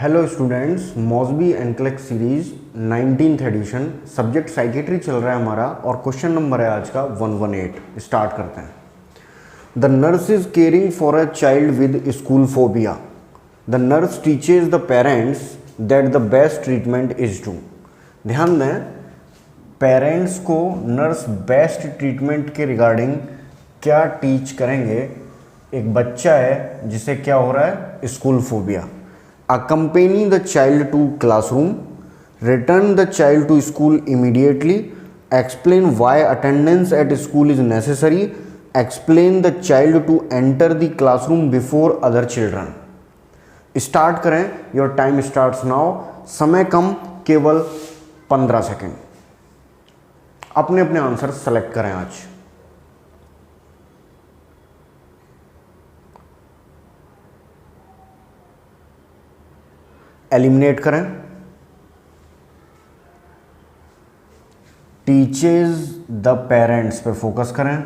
Hello students, Mosby NCLEX series 19th edition subject psychiatry चल रहा है हमारा और क्वेश्चन नंबर है आज का 118। स्टार्ट करते हैं। The nurse is caring for a child with school phobia. The nurse teaches the parents that the best treatment is to. ध्यान दें, पेरेंट्स को नर्स बेस्ट ट्रीटमेंट के रिगार्डिंग क्या टीच करेंगे। एक बच्चा है जिसे क्या हो रहा है, school phobia. Accompany the child to classroom, return the child to school immediately, explain why attendance at school is necessary, explain the child to enter the classroom before other children. Start करें, your time starts now. समय कम, केवल 15 second. अपने अपने answer select करें आज। Eliminate करें। Teaches the parents पे focus करें।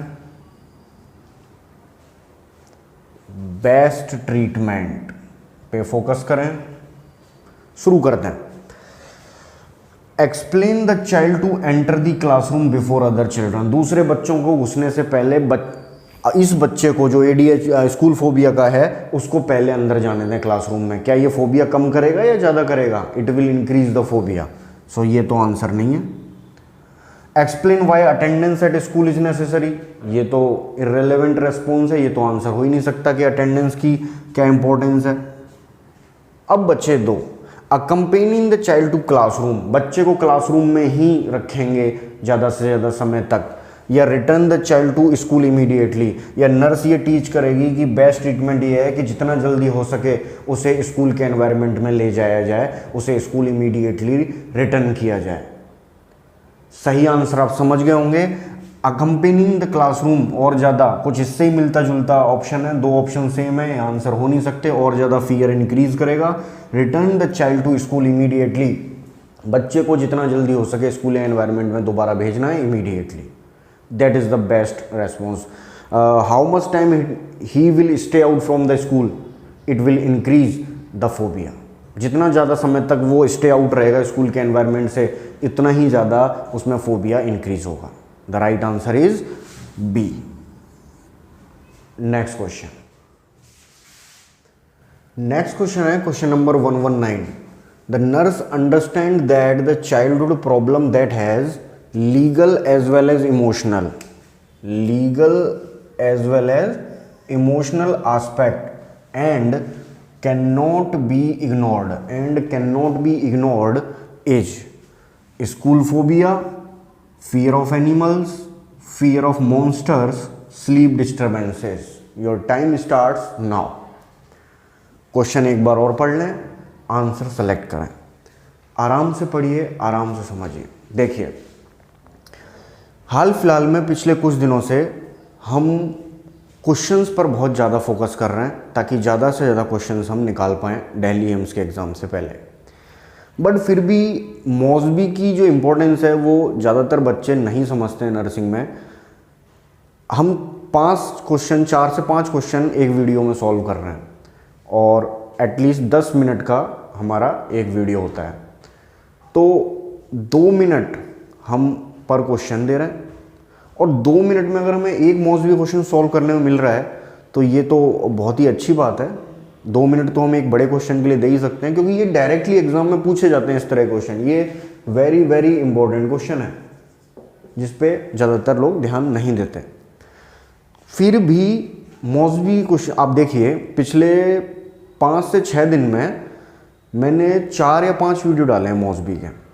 बेस्ट ट्रीटमेंट पे फोकस करें। शुरू करते हैं। Explain the child to enter the classroom before other children. दूसरे बच्चों को घुसने से पहले इस बच्चे को जो ADHD स्कूल फोबिया का है उसको पहले अंदर जाने दें क्लासरूम में। क्या ये फोबिया कम करेगा या ज़्यादा करेगा? It will increase the phobia. So ये तो आंसर नहीं है। Explain why attendance at school is necessary, ये तो इररेलेवेंट रेस्पॉन्स है, ये तो आंसर हो ही नहीं सकता कि अटेंडेंस की क्या इंपॉर्टेंस है। अब बच्चे दो, अकम्पेनिंग द चाइल्ड टू क्लासरूम, बच्चे को क्लासरूम में ही रखेंगे ज़्यादा से ज़्यादा समय तक, या return the child to school immediately, या नर्स ये टीच करेगी कि बेस्ट ट्रीटमेंट ये है कि जितना जल्दी हो सके उसे स्कूल के एनवायरनमेंट में ले जाया जाए, उसे स्कूल इमीडिएटली रिटर्न किया जाए। सही आंसर आप समझ गए होंगे। अकम्पेनिंग द क्लासरूम और ज़्यादा कुछ इससे ही मिलता जुलता ऑप्शन है, दो ऑप्शन सेम है, आंसर हो नहीं सकते। और ज़्यादा फियर इंक्रीज करेगा। Return the child to school immediately, बच्चे को जितना जल्दी हो सके स्कूल एनवायरनमेंट में दोबारा भेजना है immediately. That is the best response. How much time he will stay out from the school? It will increase the phobia. जितना ज़्यादा समय तक वो स्टे आउट रहेगा स्कूल के एनवायरनमेंट से, इतना ही ज़्यादा उसमें फोबिया इंक्रीज होगा। The right answer is B. Next question. Next question है question number 119। The nurse understand that the childhood problem that has legal as well as emotional aspect and cannot be ignored is school phobia, fear of animals, fear of monsters, sleep disturbances. Your time starts now. Question एक बार और पढ़ लें, answer select करें। आराम से पढ़िए, आराम से समझिए। देखिए, हाल फिलहाल में पिछले कुछ दिनों से हम क्वेश्चंस पर बहुत ज़्यादा फोकस कर रहे हैं ताकि ज़्यादा से ज़्यादा क्वेश्चंस हम निकाल पाएँ दिल्ली एम्स के एग्ज़ाम से पहले। बट फिर भी मॉस्बी की जो इम्पोर्टेंस है वो ज़्यादातर बच्चे नहीं समझते हैं नर्सिंग में। हम 4 से 5 क्वेश्चन एक वीडियो में सॉल्व कर रहे हैं और एटलीस्ट 10 मिनट का हमारा एक वीडियो होता है। तो 2 मिनट हम पर क्वेश्चन दे रहे हैं और 2 मिनट में अगर हमें एक मॉस्बी क्वेश्चन सॉल्व करने में मिल रहा है तो ये तो बहुत ही अच्छी बात है। 2 मिनट तो हम एक बड़े क्वेश्चन के लिए दे ही सकते हैं क्योंकि ये डायरेक्टली एग्जाम में पूछे जाते हैं इस तरह के क्वेश्चन। ये वेरी वेरी इंपॉर्टेंट क्वेश्चन है जिस पे ज़्यादातर लोग ध्यान नहीं देते। फिर भी मॉस्बी क्वेश्चन आप देखिए, पिछले 5 से 6 दिन में मैंने 4 या 5 वीडियो डाले हैं मॉस्बी के।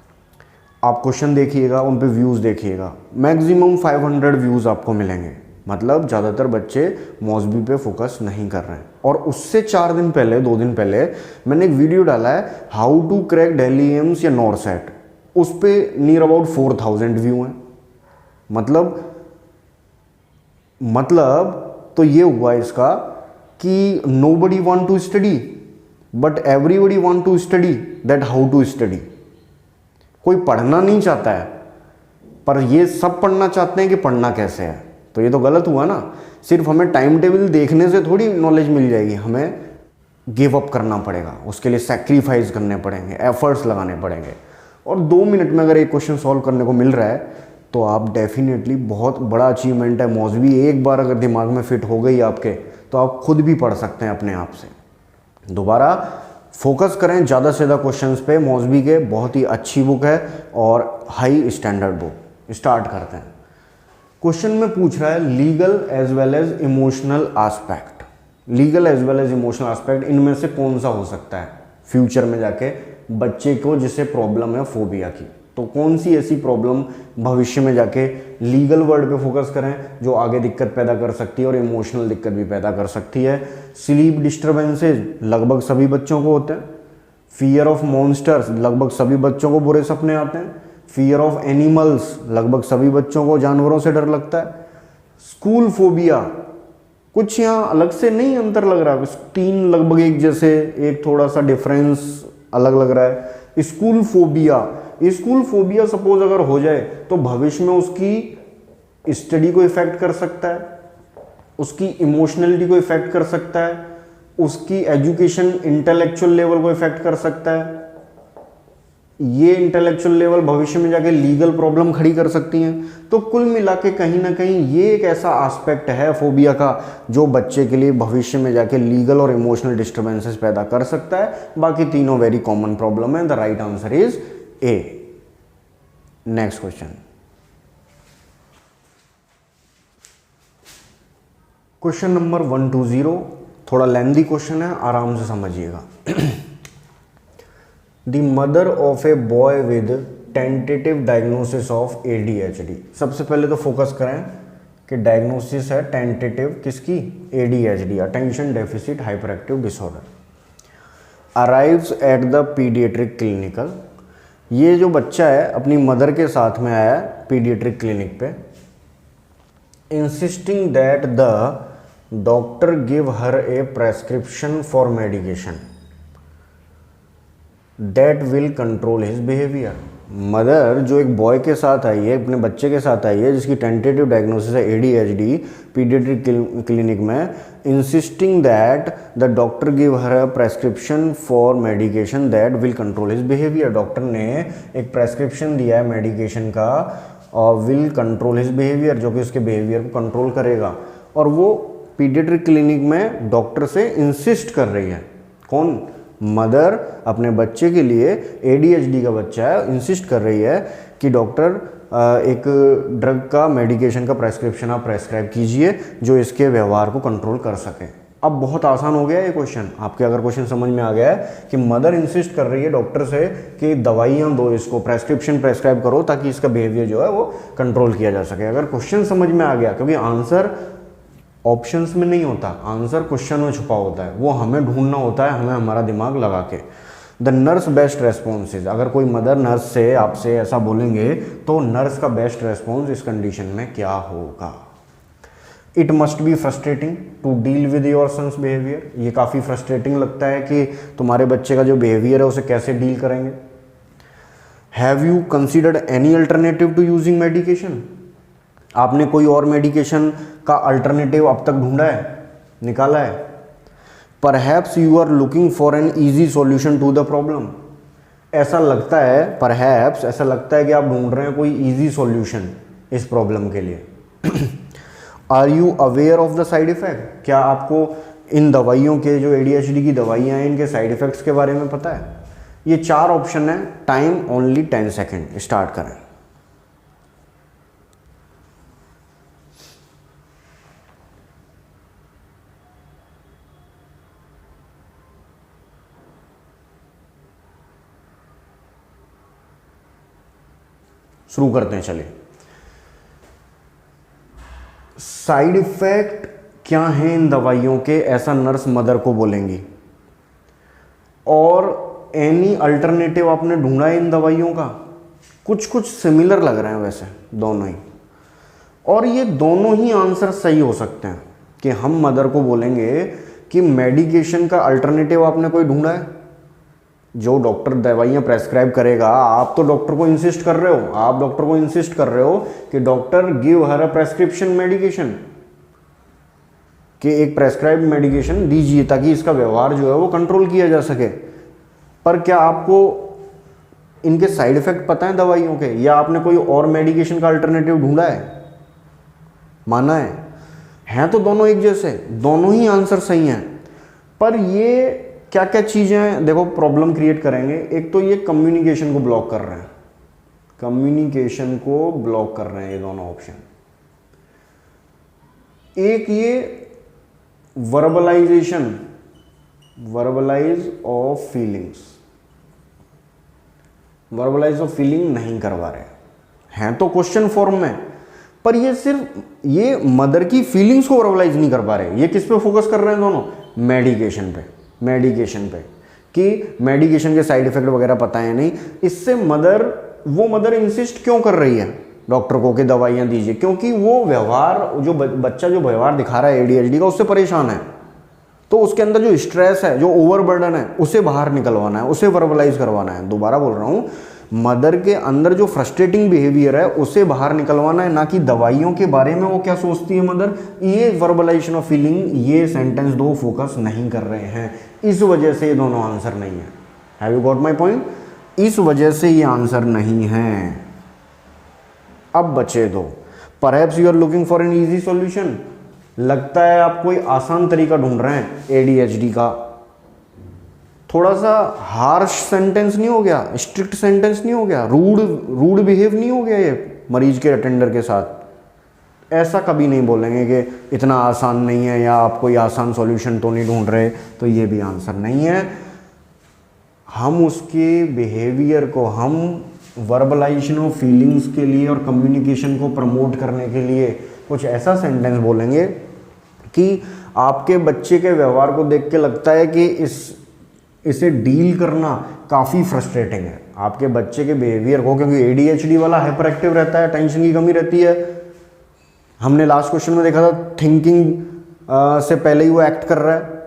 आप क्वेश्चन देखिएगा, उन पे व्यूज़ देखिएगा, मैक्सिमम 500 व्यूज़ आपको मिलेंगे। मतलब ज़्यादातर बच्चे मॉस्बी पे फोकस नहीं कर रहे हैं। और उससे 4 दिन पहले, 2 दिन पहले मैंने एक वीडियो डाला है how to crack Delhi AIIMS या नॉरसेट। उस पे नियर अबाउट 4000 व्यू हैं। मतलब तो ये हुआ इसका कि nobody want to study but everybody want to study that how to study. कोई पढ़ना नहीं चाहता है पर ये सब पढ़ना चाहते हैं कि पढ़ना कैसे है। तो ये तो गलत हुआ ना। सिर्फ हमें टाइम टेबल देखने से थोड़ी नॉलेज मिल जाएगी, हमें गिव अप करना पड़ेगा, उसके लिए सेक्रीफाइस करने पड़ेंगे, एफर्ट्स लगाने पड़ेंगे। और 2 मिनट में अगर एक क्वेश्चन सॉल्व करने को मिल रहा है तो आप डेफिनेटली बहुत बड़ा अचीवमेंट है। मौजवी एक बार अगर दिमाग में फिट हो गई आपके तो आप खुद भी पढ़ सकते हैं अपने आप से। दोबारा फोकस करें ज़्यादा से ज़्यादा क्वेश्चंस पे। मौजवी के बहुत ही अच्छी बुक है और हाई स्टैंडर्ड बुक। स्टार्ट करते हैं। क्वेश्चन में पूछ रहा है legal as well as emotional aspect. Legal as well as emotional aspect, इनमें से कौन सा हो सकता है फ्यूचर में जाके बच्चे को जिसे प्रॉब्लम है फोबिया की? तो कौन सी ऐसी प्रॉब्लम भविष्य में जाके लीगल वर्ड पे फोकस करें जो आगे दिक्कत पैदा कर सकती है और इमोशनल दिक्कत भी पैदा कर सकती है? स्लीप डिस्टर्बेंसेज लगभग सभी बच्चों को होते हैं। फियर ऑफ मॉन्स्टर्स, लगभग सभी बच्चों को बुरे सपने आते हैं। फियर ऑफ एनिमल्स, लगभग सभी बच्चों को जानवरों से डर लगता है। स्कूल फोबिया, कुछ यहाँ अलग से नहीं अंतर लग रहा है, 3 लगभग एक जैसे, एक थोड़ा सा डिफरेंस अलग लग रहा है। School phobia, school phobia suppose अगर हो जाए तो भविष्य में उसकी स्टडी को इफेक्ट कर सकता है, उसकी इमोशनलिटी को इफेक्ट कर सकता है, उसकी एजुकेशन इंटेलेक्चुअल लेवल को इफेक्ट कर सकता है। ये इंटेलेक्चुअल लेवल भविष्य में जाके लीगल प्रॉब्लम खड़ी कर सकती हैं। तो कुल मिला के कहीं ना कहीं ये एक ऐसा एस्पेक्ट है फोबिया का जो बच्चे के लिए भविष्य में जाके लीगल और इमोशनल डिस्टर्बेंसेस पैदा कर सकता है। बाकी तीनों वेरी कॉमन प्रॉब्लम है। The right answer is a. Next question, question number 120, थोड़ा लेंथी क्वेश्चन है, आराम से समझिएगा। The mother of a boy with tentative diagnosis of ADHD। सबसे पहले तो फोकस करें कि डायग्नोसिस है टेंटेटिव किसकी? ADHD, attention deficit hyper active disorder. Arrives at the paediatric clinical. ये जो बच्चा है अपनी मदर के साथ में आया पीडियाट्रिक क्लिनिक पे। Insisting that the doctor give her A prescription for medication that will control his behaviour. Mother जो एक बॉय के साथ आई है, अपने बच्चे के साथ आई है जिसकी टेंटेटिव डायग्नोसिस है ADHD, पीडियाट्रिक क्लिनिक में, insisting that the doctor give her a prescription for medication that will control his behaviour. Doctor ने एक प्रेस्क्रिप्शन दिया है मेडिकेशन का और विल कंट्रोल हिज बिहेवियर, जो कि उसके बिहेवियर को कंट्रोल करेगा। और वो पीडियाट्रिक क्लिनिक में डॉक्टर से इंसिस्ट कर रही है। कौन? मदर अपने बच्चे के लिए, ADHD का बच्चा है, इंसिस्ट कर रही है कि डॉक्टर एक ड्रग का, मेडिकेशन का प्रेस्क्रिप्शन आप प्रेस्क्राइब कीजिए जो इसके व्यवहार को कंट्रोल कर सके। अब बहुत आसान हो गया ये क्वेश्चन आपके, अगर क्वेश्चन समझ में आ गया है कि मदर इंसिस्ट कर रही है डॉक्टर से कि दवाइयाँ दो, इसको प्रेस्क्रिप्शन प्रेस्क्राइब करो ताकि इसका बिहेवियर जो है वो कंट्रोल किया जा सके। अगर क्वेश्चन समझ में आ गया, क्योंकि आंसर ऑप्शंस में नहीं होता, आंसर क्वेश्चन में छुपा होता है, वो हमें ढूंढना होता है, हमें हमारा दिमाग लगा के। द नर्स बेस्ट रेस्पॉन्सेज, अगर कोई मदर नर्स से आपसे ऐसा बोलेंगे तो नर्स का बेस्ट रेस्पॉन्स इस कंडीशन में क्या होगा? It must be frustrating to deal with your son's behaviour. ये काफ़ी फ्रस्ट्रेटिंग लगता है कि तुम्हारे बच्चे का जो बिहेवियर है उसे कैसे डील करेंगे। Have you considered any alternative to using medication, आपने कोई और मेडिकेशन का अल्टरनेटिव अब तक ढूंढा है, निकाला है? Perhaps you are looking for an easy solution to the problem, ऐसा लगता है, परहैप्स ऐसा लगता है कि आप ढूंढ रहे हैं कोई ईजी सॉल्यूशन इस प्रॉब्लम के लिए। Are you aware of the side effect, क्या आपको इन दवाइयों के, जो ADHD की दवाइयाँ हैं, इनके साइड इफेक्ट्स के बारे में पता है? ये 4 ऑप्शन है। टाइम ओनली 10 सेकेंड, स्टार्ट करें। शुरू करते हैं, चलिए। साइड इफेक्ट क्या हैं इन दवाइयों के, ऐसा नर्स मदर को बोलेंगी। और एनी अल्टरनेटिव आपने ढूंढा है इन दवाइयों का? कुछ कुछ सिमिलर लग रहे हैं वैसे दोनों ही, और ये दोनों ही आंसर सही हो सकते हैं कि हम मदर को बोलेंगे कि मेडिकेशन का अल्टरनेटिव आपने कोई ढूंढा है? जो डॉक्टर दवाइयाँ प्रेस्क्राइब करेगा, आप तो डॉक्टर को इंसिस्ट कर रहे हो, आप डॉक्टर को इंसिस्ट कर रहे हो कि डॉक्टर गिव हर अ प्रेस्क्रिप्शन मेडिकेशन। कि एक प्रेस्क्राइब्ड मेडिकेशन दीजिए ताकि इसका व्यवहार जो है वो कंट्रोल किया जा सके। पर क्या आपको इनके साइड इफेक्ट पता है दवाइयों के, या आपने कोई और मेडिकेशन का अल्टरनेटिव ढूंढा है, माना है? हैं तो दोनों एक जैसे, दोनों ही आंसर सही हैं, पर ये क्या क्या चीज़ें देखो प्रॉब्लम क्रिएट करेंगे। एक तो ये कम्युनिकेशन को ब्लॉक कर रहे हैं, कम्युनिकेशन को ब्लॉक कर रहे हैं ये दोनों ऑप्शन। एक ये verbalization, verbalize of feelings, verbalize of feeling नहीं करवा रहे हैं तो क्वेश्चन फॉर्म में, पर ये सिर्फ ये मदर की फीलिंग्स को वर्बलाइज नहीं कर पा रहे। ये किस पे फोकस कर रहे हैं दोनों? मेडिकेशन पे, मेडिकेशन पे, कि मेडिकेशन के साइड इफेक्ट वगैरह पता है नहीं। इससे मदर, वो मदर इंसिस्ट क्यों कर रही है डॉक्टर को कि दवाइयाँ दीजिए? क्योंकि वो व्यवहार जो बच्चा जो व्यवहार दिखा रहा है ADHD का, उससे परेशान है। तो उसके अंदर जो स्ट्रेस है, जो ओवरबर्डन है, उसे बाहर निकलवाना है, उसे वर्बलाइज करवाना है। दोबारा बोल रहा हूँ, मदर के अंदर जो फ्रस्ट्रेटिंग बिहेवियर है उसे बाहर निकलवाना है, ना कि दवाइयों के बारे में वो क्या सोचती है मदर। ये वर्बलाइजेशन ऑफ फीलिंग, ये सेंटेंस दो फोकस नहीं कर रहे हैं, इस वजह से ये दोनों आंसर नहीं है। Have you got my point? इस वजह से ये आंसर नहीं है। अब बचे दो। Perhaps you are looking for an easy solution. लगता है आप कोई आसान तरीका ढूंढ रहे हैं ADHD का। थोड़ा सा हार्श सेंटेंस नहीं हो गया, स्ट्रिक्ट सेंटेंस नहीं हो गया, रूड बिहेव नहीं हो गया ये मरीज के अटेंडर के साथ। ऐसा कभी नहीं बोलेंगे कि इतना आसान नहीं है या आप कोई आसान सॉल्यूशन तो नहीं ढूंढ रहे, तो ये भी आंसर नहीं है। हम उसके बिहेवियर को, हम वर्बलाइजेशन ऑफ फीलिंग्स के लिए और कम्युनिकेशन को प्रमोट करने के लिए कुछ ऐसा सेंटेंस बोलेंगे कि आपके बच्चे के व्यवहार को देख के लगता है कि इसे डील करना काफ़ी फ्रस्ट्रेटिंग है। आपके बच्चे के बिहेवियर को, क्योंकि ADHD वाला हाइपर एक्टिव रहता है, टेंशन की कमी रहती है। हमने लास्ट क्वेश्चन में देखा था थिंकिंग से पहले ही वो एक्ट कर रहा है,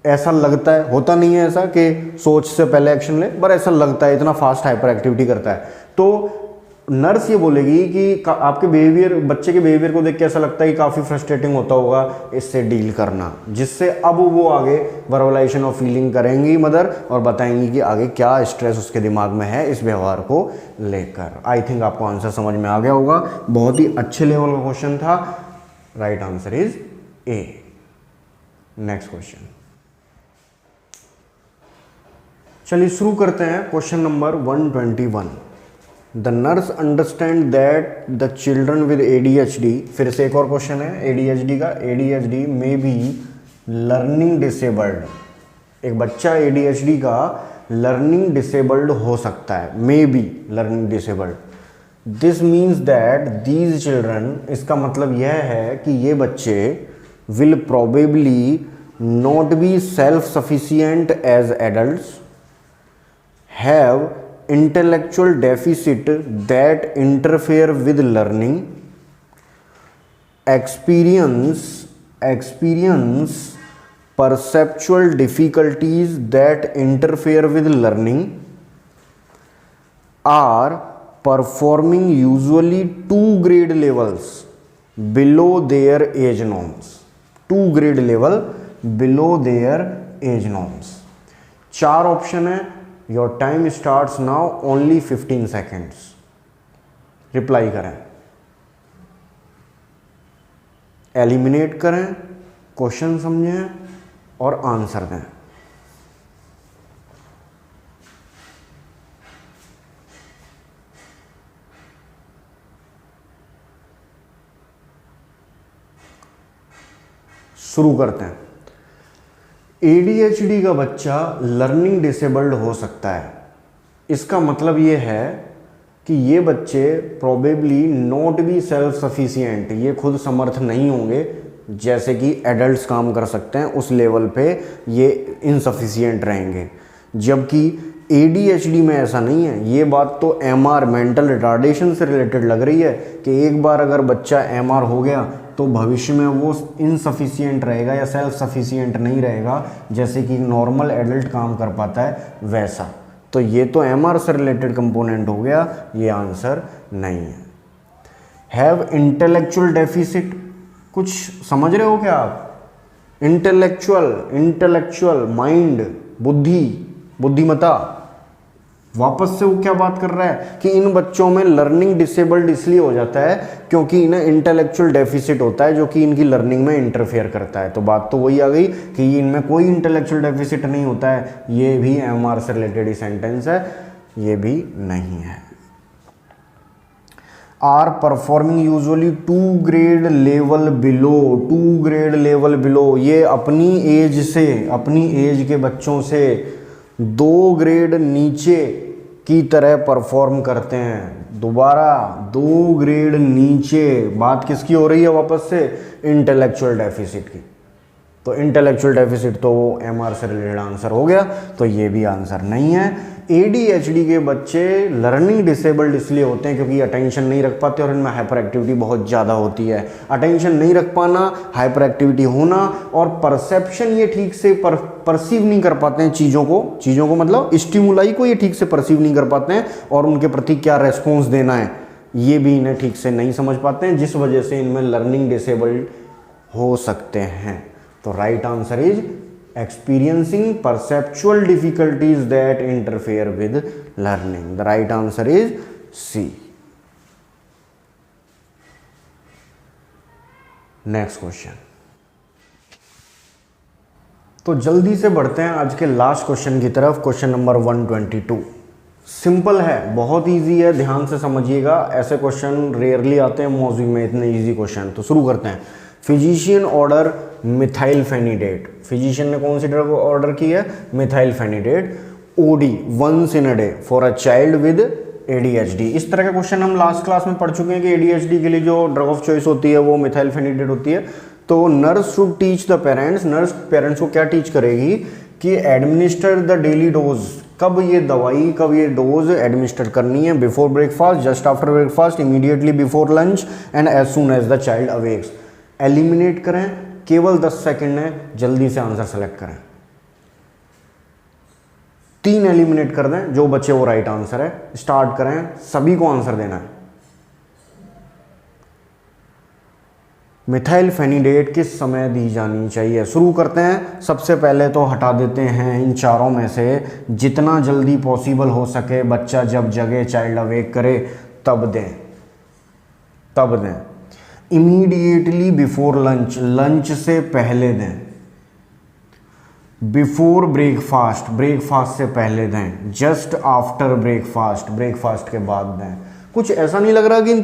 ऐसा लगता है। होता नहीं है ऐसा कि सोच से पहले एक्शन ले, पर ऐसा लगता है, इतना फास्ट हाइपर एक्टिविटी करता है। तो नर्स ये बोलेगी कि आपके बिहेवियर, बच्चे के बिहेवियर को देख के ऐसा लगता है कि काफ़ी फ्रस्ट्रेटिंग होता होगा, इससे डील करना, जिससे अब वो आगे वर्बलाइजेशन ऑफ फीलिंग करेंगी मदर और बताएंगी कि आगे क्या स्ट्रेस उसके दिमाग में है इस व्यवहार को लेकर। आई थिंक आपको आंसर समझ में आ गया होगा। बहुत ही अच्छे लेवल का क्वेश्चन था। Right answer is A। Next question, चलिए शुरू करते हैं। Question number 121। The nurse understand that the children with ADHD, फिर से एक और क्वेश्चन है ADHD का। ADHD may be learning disabled. एक बच्चा ADHD का लर्निंग डिसेबल्ड हो सकता है, may be learning disabled. This means that these children, इसका मतलब यह है कि ये बच्चे will probably not be self sufficient as adults, have intellectual deficit that interfere with learning, experience perceptual difficulties that interfere with learning, are performing usually 2 grade levels below their age norms. 2 grade level below their age norms. 4 option है। Your time starts now, only 15 seconds. Reply करें, eliminate करें, question समझें और answer दें। शुरू करते हैं। ADHD का बच्चा लर्निंग डिसेबल्ड हो सकता है। इसका मतलब ये है कि ये बच्चे probably not be self sufficient, ये खुद समर्थ नहीं होंगे, जैसे कि एडल्ट्स काम कर सकते हैं उस लेवल पे ये इनसफिशिएंट रहेंगे। जबकि ADHD में ऐसा नहीं है। ये बात तो MR मेंटल रिटार्डेशन से रिलेटेड लग रही है कि एक बार अगर बच्चा MR हो गया तो भविष्य में वो इनसफिशिएंट रहेगा या सेल्फ सफिशिएंट नहीं रहेगा, जैसे कि नॉर्मल एडल्ट काम कर पाता है वैसा। तो ये तो MR से रिलेटेड कंपोनेंट हो गया, ये आंसर नहीं है। हैव इंटेलेक्चुअल डेफिसिट, कुछ समझ रहे हो क्या आप? इंटेलेक्चुअल माइंड, बुद्धि, बुद्धिमता। वापस से वो क्या बात कर रहा है कि इन बच्चों में लर्निंग डिसेबल्ड इसलिए हो जाता है क्योंकि इन्हें इंटेलेक्चुअल डेफिसिट होता है जो कि इनकी लर्निंग में इंटरफेयर करता है। तो बात तो वही आ गई कि इनमें कोई इंटेलेक्चुअल डेफिसिट नहीं होता है। ये भी एमआर से रिलेटेड ही सेंटेंस है, ये भी नहीं है। Are performing usually 2 grade level below, ये अपनी एज के बच्चों से 2 ग्रेड नीचे की तरह परफॉर्म करते हैं। दोबारा 2 ग्रेड नीचे, बात किसकी हो रही है वापस से? इंटेलेक्चुअल डेफिसिट की। तो इंटेलेक्चुअल डेफिसिट तो एमआर से रिलेटेड आंसर हो गया, तो ये भी आंसर नहीं है। एडीएचडी के बच्चे लर्निंग डिसेबल्ड इसलिए होते हैं क्योंकि अटेंशन नहीं रख पाते और इनमें हाइपर एक्टिविटी बहुत ज़्यादा होती है। अटेंशन नहीं रख पाना, हाइपर एक्टिविटी होना और परसेप्शन, ये ठीक से परसीव नहीं कर पाते हैं चीज़ों को मतलब स्टिमुलाई को ये ठीक से परसीव नहीं कर पाते हैं और उनके प्रति क्या रेस्पॉन्स देना है ये भी इन्हें ठीक से नहीं समझ पाते हैं, जिस वजह से इनमें लर्निंग डिसेबल्ड हो सकते हैं। तो right answer is experiencing perceptual difficulties that interfere with learning. The right answer is C. Next question. तो जल्दी से बढ़ते हैं आज के लास्ट क्वेश्चन की तरफ। क्वेश्चन नंबर 122 सिंपल है, बहुत इजी है, ध्यान से समझिएगा। ऐसे क्वेश्चन रेयरली आते हैं मौजूद में, इतने इजी क्वेश्चन। तो शुरू करते हैं। फिजिशियन ऑर्डर मिथाइलफेनिडेट, फिजिशियन ने कौन सी ड्रग ऑर्डर की है? Methylphenidate, OD once in a day for a child with ADHD. इस तरह का क्वेश्चन हम लास्ट क्लास में पढ़ चुके हैं कि एडीएचडी के लिए जो ड्रग ऑफ चॉइस होती है वो मिथाइलफेनिडेट होती है। तो nurse should teach the parents, nurse parents को क्या टीच करेगी कि एडमिनिस्टर द डेली डोज, कब ये दवाई, कब ये डोज एडमिनिस्टर करनी है। Before breakfast, just after breakfast, immediately before lunch and as soon as the child awakes. Eliminate करें, केवल 10 सेकंड है, जल्दी से आंसर सेलेक्ट करें। 3 एलिमिनेट कर दें, जो बचे वो राइट आंसर है। स्टार्ट करें, सभी को आंसर देना है। मिथाइलफेनिडेट किस समय दी जानी चाहिए? शुरू करते हैं। सबसे पहले तो हटा देते हैं इन चारों में से जितना जल्दी पॉसिबल हो सके, बच्चा जब जगे, चाइल्ड अवेक करे तब दें। इमीडिएटली बिफोर लंच, लंच से पहले दें। बिफोर ब्रेकफास्ट, ब्रेकफास्ट से पहले दें। जस्ट आफ्टर ब्रेकफास्ट, ब्रेकफास्ट के बाद दें। कुछ ऐसा नहीं लग रहा कि इन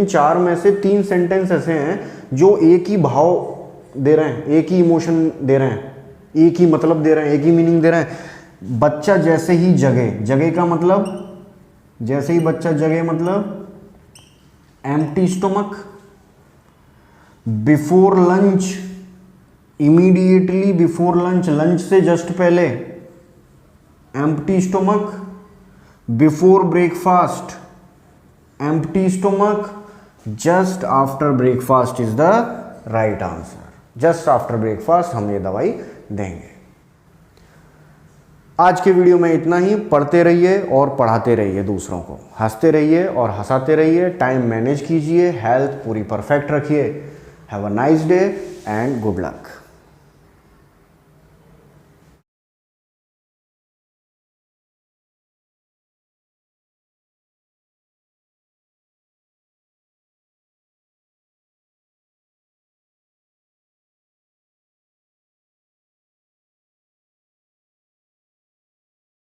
4 में से 3 सेंटेंस ऐसे हैं जो एक ही भाव दे रहे हैं, एक ही इमोशन दे रहे हैं, एक ही मतलब दे रहे हैं, एक ही मीनिंग दे रहे हैं। बच्चा जैसे ही जगे का मतलब, जैसे ही बच्चा जगे मतलब empty stomach. Before lunch, immediately before lunch, lunch से जस्ट पहले empty stomach. Before breakfast empty stomach. Just after breakfast is the right answer. Just after breakfast हम ये दवाई देंगे। आज के वीडियो में इतना ही। पढ़ते रहिए और पढ़ाते रहिए दूसरों को, हंसते रहिए और हंसाते रहिए, टाइम मैनेज कीजिए, हेल्थ पूरी परफेक्ट रखिए। Have a nice day and good luck.